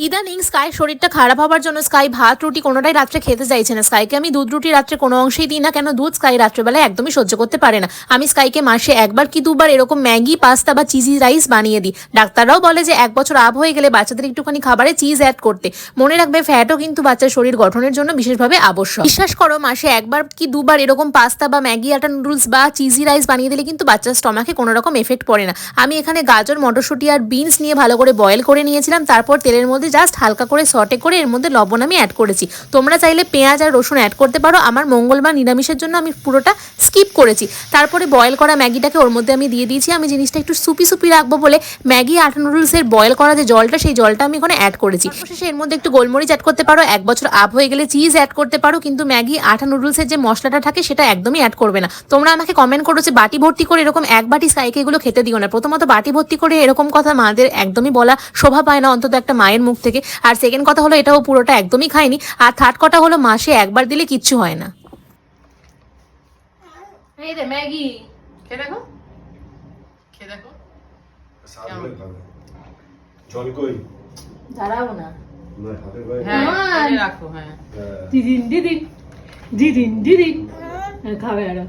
ইদানিং স্কাই শরীরটা খারাপ হওয়ার জন্য স্কাই ভাত রুটি কোনোটাই রাত্রে খেতে চাইছে না। স্কাইকে আমি দুধ রুটি রাত্রে কোনো অংশেই দিই না, কেন দুধ স্কাই রাত্রেবেলায় একদমই সহ্য করতে পারে না। আমি স্কাইকে মাসে একবার কি দুবার এরকম ম্যাগি পাস্তা বা চিজি রাইস বানিয়ে দিই। ডাক্তাররাও বলে যে 1 বছর আপ হয়ে গেলে বাচ্চাদের একটুখানি খাবারে চিজ অ্যাড করতে। মনে রাখবে ফ্যাটও কিন্তু বাচ্চার শরীর গঠনের জন্য বিশেষভাবে আবশ্যক। বিশ্বাস করো, মাসে একবার কি দুবার এরকম পাস্তা বা ম্যাগি আটা নুডলস বা চিজি রাইস বানিয়ে দিলে কিন্তু বাচ্চার স্টমাকে কোনো রকম এফেক্ট পড়ে না। আমি এখানে গাজর, মটরশুঁটি আর বিনস নিয়ে ভালো করে বয়েল করে নিয়েছিলাম। তারপর তেলের মধ্যে জাস্ট হালকা করে সটে করে এর মধ্যে লবণ আমি অ্যাড করেছি। তোমরা চাইলে পেঁয়াজ আর রসুন অ্যাড করতে পারো। আমার মঙ্গলবার নিরামিষের জন্য আমি পুরোটা স্কিপ করেছি। তারপরে বয়েল করা ম্যাগিটাকে ওর মধ্যে আমি দিয়ে দিয়েছি। আমি জিনিসটা একটু সুপি সুপি রাখবো বলে ম্যাগি আটা নুডলসের বয়েল করা যে জলটা, সেই জলটা আমি এখানে অ্যাড করেছি। শেষে এর মধ্যে একটু গোলমরিচ অ্যাড করতে পারো। 1 বছর আপ হয়ে গেলে চিজ অ্যাড করতে পারো, কিন্তু ম্যাগি আটা নুডলসের যে মশলাটা থাকে সেটা একদমই অ্যাড করবে না। তোমরা আমাকে কমেন্ট করো যে বাটি ভর্তি করে এরকম 1 বাটি স্কাইকে এগুলো খেতে দিও না। প্রথমত বাটি ভর্তি করে এরকম কথা মাদের একদমই বলা শোভা পায় না, অন্তত একটা মায়ের মুখ থেকে। আর সেকেন্ড কথা হলো, এটাও পুরোটা একদমই খায়নি। আর থার্ড কথা হলো, মাসে একবার দিলে কিচ্ছু হয় না। এই রে ম্যাগি খেয়ে দেখো, খেয়ে দেখো। জল কই? দাঁড়াও না, হ্যাঁ রাখো। হ্যাঁ দিদিন দিদিন দিদিন দিদিন খাবে আরো।